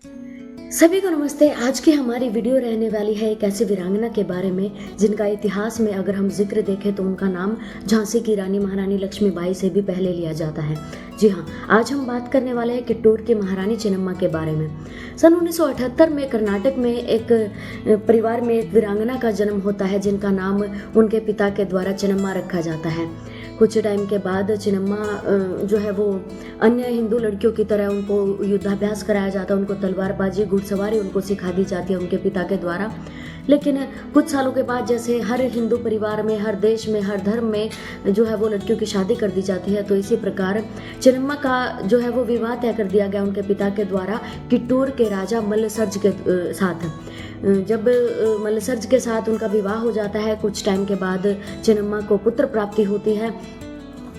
सभी को नमस्ते। आज की हमारी वीडियो रहने वाली है एक ऐसी वीरांगना के बारे में जिनका इतिहास में अगर हम जिक्र देखें तो उनका नाम झांसी की रानी महारानी लक्ष्मीबाई से भी पहले लिया जाता है। जी हाँ, आज हम बात करने वाले हैं किट्टूर की महारानी चेन्नम्मा के बारे में। सन 1978 में कर्नाटक में एक परिवार में एक वीरांगना का जन्म होता है जिनका नाम उनके पिता के द्वारा चेन्नम्मा रखा जाता है। कुछ टाइम के बाद चेन्नम्मा जो है वो अन्य हिंदू लड़कियों की तरह उनको युद्धाभ्यास कराया जाता है, उनको तलवारबाजी घुड़सवारी उनको सिखा दी जाती है उनके पिता के द्वारा। लेकिन कुछ सालों के बाद जैसे हर हिंदू परिवार में, हर देश में, हर धर्म में जो है वो लड़कियों की शादी कर दी जाती है, तो इसी प्रकार चेन्नम्मा का जो है वो विवाह तय कर दिया गया उनके पिता के द्वारा किट्टूर के राजा मल्लसर्ज के साथ। जब मल्लसर्ज के साथ उनका विवाह हो जाता है, कुछ टाइम के बाद चेन्नम्मा को पुत्र प्राप्ति होती है।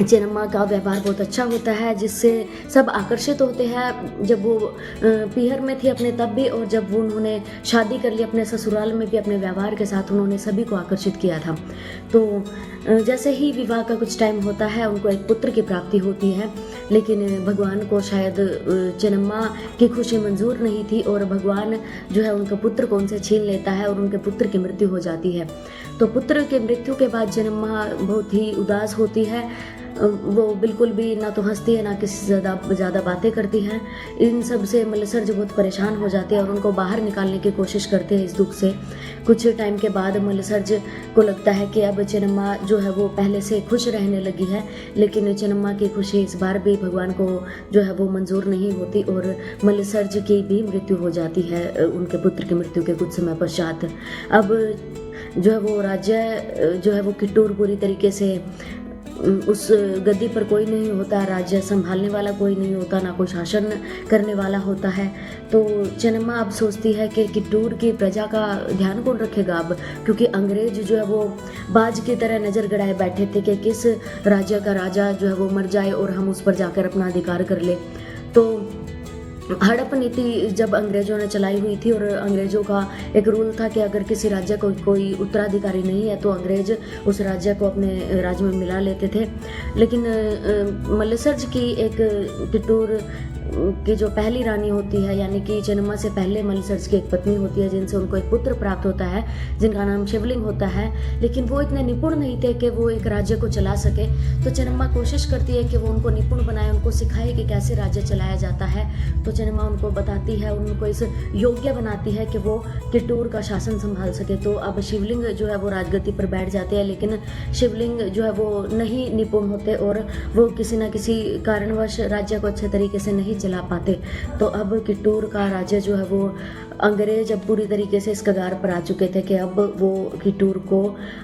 चेन्नम्मा का व्यवहार बहुत अच्छा होता है जिससे सब आकर्षित होते हैं। जब वो पीहर में थी अपने तब भी, और जब वो उन्होंने शादी कर ली अपने ससुराल में भी, अपने व्यवहार के साथ उन्होंने सभी को आकर्षित किया था। तो जैसे ही विवाह का कुछ टाइम होता है उनको एक पुत्र की प्राप्ति होती है, लेकिन भगवान को शायद चेन्नम्मा की खुशी मंजूर नहीं थी और भगवान जो है उनके पुत्र को उनसे छीन लेता है और उनके पुत्र की मृत्यु हो जाती है। तो पुत्र की मृत्यु के बाद चेन्नम्मा बहुत ही उदास होती है। वो बिल्कुल भी ना तो हंसती है ना किसी से ज़्यादा बातें करती हैं। इन सब से मल्लसर्ज बहुत परेशान हो जाते हैं और उनको बाहर निकालने की कोशिश करते हैं इस दुख से। कुछ टाइम के बाद मल्लसर्ज को लगता है कि अब चेन्नम्मा जो है वो पहले से खुश रहने लगी है, लेकिन चेन्नम्मा की खुशी इस बार भी भगवान को जो है वो मंजूर नहीं होती और मल्लसर्ज की भी मृत्यु हो जाती है उनके पुत्र की मृत्यु के कुछ समय पश्चात। अब जो है वो राज्य जो है वो किट्टूर पूरी तरीके से उस गद्दी पर कोई नहीं होता, राज्य संभालने वाला कोई नहीं होता, ना कोई शासन करने वाला होता है। तो चेन्नम्मा अब सोचती है कि किट्टूर की प्रजा का ध्यान कौन रखेगा अब, क्योंकि अंग्रेज जो है वो बाज की तरह नज़र गड़ाए बैठे थे कि किस राज्य का राजा जो है वो मर जाए और हम उस पर जाकर अपना अधिकार कर ले। तो हड़प नीति जब अंग्रेजों ने चलाई हुई थी और अंग्रेजों का एक रूल था कि अगर किसी राज्य को कोई उत्तराधिकारी नहीं है तो अंग्रेज उस राज्य को अपने राज्य में मिला लेते थे। लेकिन मल्लसर्ज की एक किट्टूर की जो पहली रानी होती है, यानी कि चेन्नम्मा से पहले मल्लसर्ज की एक पत्नी होती है जिनसे उनको एक पुत्र प्राप्त होता है जिनका नाम शिवलिंग होता है, लेकिन वो इतने निपुण नहीं थे कि वो एक राज्य को चला सके। तो चेन्नम्मा कोशिश करती है कि वो उनको निपुण बनाए, उनको सिखाए कि कैसे राज्य चलाया जाता है। तो चेन्नम्मा उनको बताती है, उनको इस योग्य बनाती है कि वो किट्टूर का शासन संभाल सके। तो अब शिवलिंग जो है वो राजगद्दी पर बैठ जाते हैं, लेकिन शिवलिंग जो है वो नहीं निपुण होते और वो किसी न किसी कारणवश राज्य को अच्छे तरीके से नहीं चला पाते। तो अब किट्टूर का राज्य जो है वो अंग्रेज अब पूरी तरीके से इस कगार पर आ चुके थे कि अब वो किट्टूर को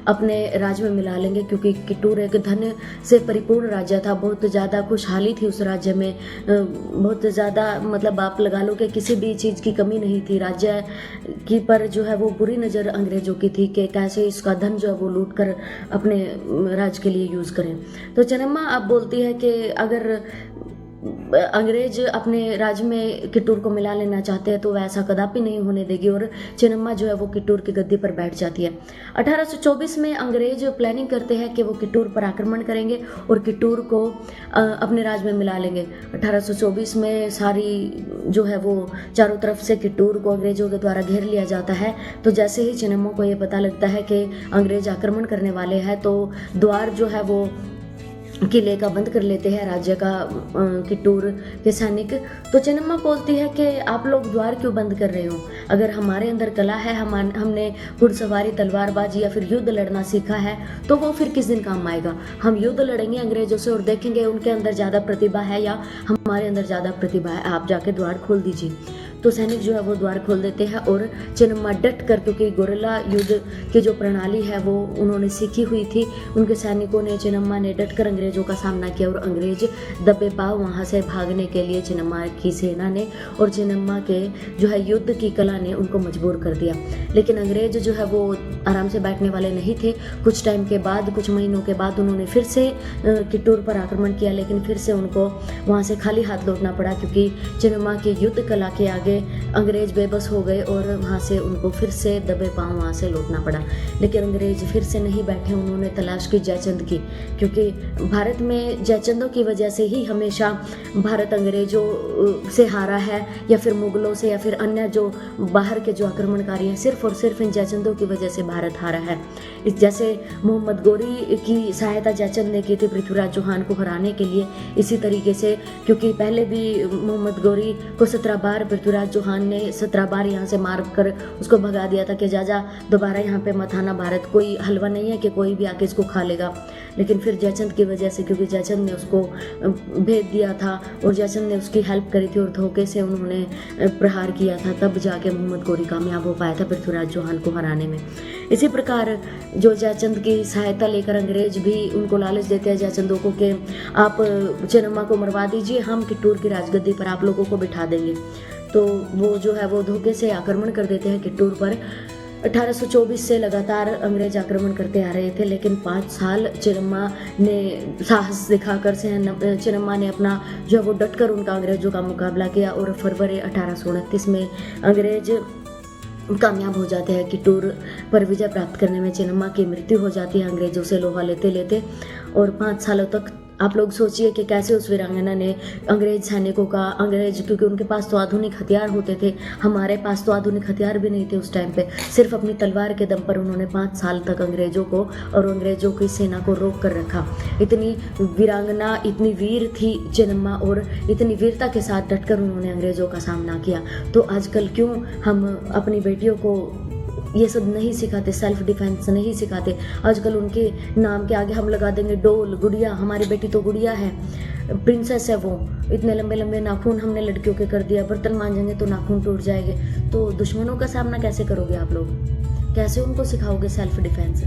अपने राज्य में मिला लेंगे, क्योंकि किट्टूर एक धन से परिपूर्ण राज्य था। बहुत ज़्यादा खुशहाली थी उस राज्य में, बहुत ज़्यादा मतलब आप लगा लो कि किसी भी चीज़ की कमी नहीं थी। राज्य की पर जो है वो बुरी नज़र अंग्रेजों की थी कि कैसे इसका धन जो है वो लूट कर अपने राज्य के लिए यूज़ करें। तो चेन्नम्मा अब बोलती है कि अगर अंग्रेज अपने राज्य में किट्टूर को मिला लेना चाहते हैं तो वह ऐसा कदापि नहीं होने देगी, और चेन्नम्मा जो है वो किट्टूर की गद्दी पर बैठ जाती है। 1824 में अंग्रेज प्लानिंग करते हैं कि वो किट्टूर पर आक्रमण करेंगे और किट्टूर को अपने राज्य में मिला लेंगे। 1824 में सारी जो है वो चारों तरफ से किट्टूर को अंग्रेजों के द्वारा घेर लिया जाता है। तो जैसे ही चेन्नम्मा को ये पता लगता है कि अंग्रेज आक्रमण करने वाले हैं तो द्वार जो है वो किले का बंद कर लेते हैं राज्य का किट्टूर के सैनिक। तो चेन्नम्मा बोलती है कि आप लोग द्वार क्यों बंद कर रहे हो, अगर हमारे अंदर कला है, हमने घुड़सवारी तलवारबाजी या फिर युद्ध लड़ना सीखा है तो वो फिर किस दिन काम आएगा। हम युद्ध लड़ेंगे अंग्रेजों से और देखेंगे उनके अंदर ज़्यादा प्रतिभा है या हमारे अंदर ज़्यादा प्रतिभा है, आप जाके द्वार खोल दीजिए। तो सैनिक जो है वो द्वार खोल देते हैं और चेन्नम्मा डट कर, क्योंकि गोरिल्ला युद्ध की जो प्रणाली है वो उन्होंने सीखी हुई थी, उनके सैनिकों ने, चेन्नम्मा ने डट कर अंग्रेजों का सामना किया और अंग्रेज दबे पाव वहाँ से भागने के लिए चेन्नम्मा की सेना ने और चेन्नम्मा के जो है युद्ध की कला ने उनको मजबूर कर दिया। लेकिन अंग्रेज जो है वो आराम से बैठने वाले नहीं थे। कुछ टाइम के बाद, कुछ महीनों के बाद उन्होंने फिर से कित्तूर पर आक्रमण किया, लेकिन फिर से उनको वहाँ से खाली हाथ लौटना पड़ा, क्योंकि चिन्नम्मा के युद्ध कला के आगे अंग्रेज बेबस हो गए और वहाँ से उनको फिर से दबे पांव वहाँ से लौटना पड़ा। लेकिन अंग्रेज फिर से नहीं बैठे, उन्होंने तलाश की जयचंद की, क्योंकि भारत में जयचंदों की वजह से ही हमेशा भारत अंग्रेजों से हारा है, या फिर मुगलों से, या फिर अन्य जो बाहर के जो आक्रमणकारी हैं, सिर्फ और सिर्फ इन जयचंदों की वजह से भारत हारा है। इस जैसे मोहम्मद गोरी की सहायता जयचंद ने की थी पृथ्वीराज चौहान को हराने के लिए, इसी तरीके से, क्योंकि पहले भी मोहम्मद गोरी को 17 बार पृथ्वीराज चौहान ने 17 बार यहाँ से मार कर उसको भगा दिया था कि जा दोबारा यहाँ पे मत आना, भारत कोई हलवा नहीं है कि कोई भी आके इसको खा लेगा। लेकिन फिर जयचंद की वजह से, क्योंकि जयचंद ने उसको भेज दिया था और जयचंद ने उसकी हेल्प करी थी और धोखे से उन्होंने प्रहार किया था, तब जाके मोहम्मद गोरी कामयाब हो पाया था पृथ्वीराज चौहान को हराने में। इसी प्रकार जो जयचंद की सहायता लेकर अंग्रेज भी उनको लालच देते हैं जयचंदों को कि आप चिन्नम्मा को मरवा दीजिए, हम कित्तूर की राजगद्दी पर आप लोगों को बिठा देंगे। तो वो जो है वो धोखे से आक्रमण कर देते हैं कित्तूर पर। 1824 से लगातार अंग्रेज आक्रमण करते आ रहे थे, लेकिन 5 साल चिन्नम्मा ने साहस दिखाकर चिन्नम्मा ने अपना जो वो डटकर उनका अंग्रेजों का मुकाबला किया और फरवरी 1829 में अंग्रेज कामयाब हो जाते हैं। कित्तूर पर विजय प्राप्त करने में चिन्नम्मा की मृत्यु हो जाती है अंग्रेजों से लोहा लेते लेते। और 5 सालों तक आप लोग सोचिए कि कैसे उस वीरांगना ने अंग्रेज सैनिकों का, क्योंकि उनके पास तो आधुनिक हथियार होते थे, हमारे पास तो आधुनिक हथियार भी नहीं थे उस टाइम पे, सिर्फ अपनी तलवार के दम पर उन्होंने 5 साल तक अंग्रेजों को और अंग्रेजों की सेना को रोक कर रखा। इतनी वीरांगना, इतनी वीर थी चिन्नम्मा और इतनी वीरता के साथ डटकर उन्होंने अंग्रेजों का सामना किया। तो आजकल क्यों हम अपनी बेटियों को ये सब नहीं सिखाते, सेल्फ डिफेंस नहीं सिखाते? आजकल उनके नाम के आगे हम लगा देंगे डोल, गुड़िया, हमारी बेटी तो गुड़िया है, प्रिंसेस है वो, इतने लंबे लंबे नाखून हमने लड़कियों के कर दिया, बर्तन मांजेंगे तो नाखून टूट जाएंगे। तो दुश्मनों का सामना कैसे करोगे आप लोग? कैसे उनको सिखाओगे सेल्फ डिफेंस?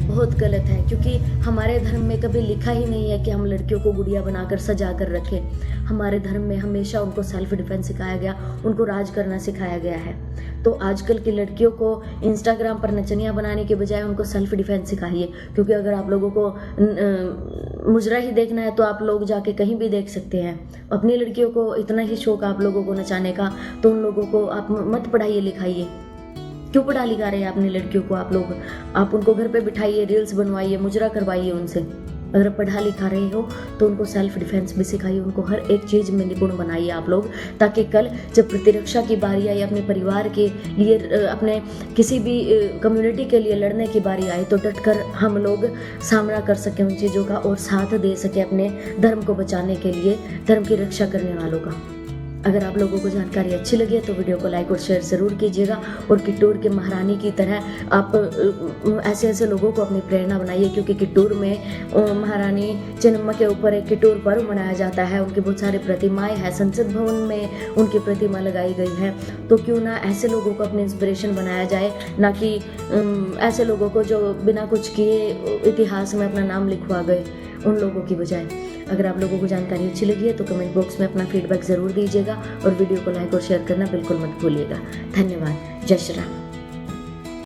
बहुत गलत है, क्योंकि हमारे धर्म में कभी लिखा ही नहीं है कि हम लड़कियों को गुड़िया बनाकर सजा कर रखें। हमारे धर्म में हमेशा उनको सेल्फ डिफेंस सिखाया गया, उनको राज करना सिखाया गया है। तो आजकल की लड़कियों को इंस्टाग्राम पर नचनिया बनाने के बजाय उनको सेल्फ डिफेंस सिखाइए, क्योंकि अगर आप लोगों को मुजरा ही देखना है तो आप लोग जाके कहीं भी देख सकते हैं। अपनी लड़कियों को इतना ही शौक आप लोगों को नचाने का, तो उन लोगों को आप मत पढ़ाइए लिखाइए। क्यों पढ़ा लिखा रहे हैं अपनी लड़कियों को आप लोग? आप उनको घर पे बिठाइए, रील्स बनवाइए, मुजरा करवाइए उनसे। अगर पढ़ा लिखा रहे हो तो उनको सेल्फ डिफेंस भी सिखाइए, उनको हर एक चीज़ में निपुण बनाइए आप लोग, ताकि कल जब प्रतिरक्षा की बारी आए, अपने परिवार के लिए, अपने किसी भी कम्युनिटी के लिए लड़ने की बारी आए, तो डटकर हम लोग सामना कर सकें उन चीज़ों का और साथ दे सकें अपने धर्म को बचाने के लिए, धर्म की रक्षा करने वालों का। अगर आप लोगों को जानकारी अच्छी लगी है तो वीडियो को लाइक और शेयर ज़रूर कीजिएगा, और कित्तूर के महारानी की तरह आप ऐसे ऐसे लोगों को अपनी प्रेरणा बनाइए, क्योंकि कित्तूर में महारानी चिन्नम्मा के ऊपर एक कित्तूर पर्व मनाया जाता है। उनकी बहुत सारी प्रतिमाएं हैं, संसद भवन में उनकी प्रतिमा लगाई गई है। तो क्यों ना ऐसे लोगों को अपने इंस्पिरेशन बनाया जाए, ना कि ऐसे लोगों को जो बिना कुछ किए इतिहास में अपना नाम लिखवा गए, उन लोगों की बजाय। अगर आप लोगों को जानकारी अच्छी लगी है तो कमेंट बॉक्स में अपना फीडबैक ज़रूर दीजिएगा, और वीडियो को लाइक और शेयर करना बिल्कुल मत भूलिएगा। धन्यवाद। जय श्री राम।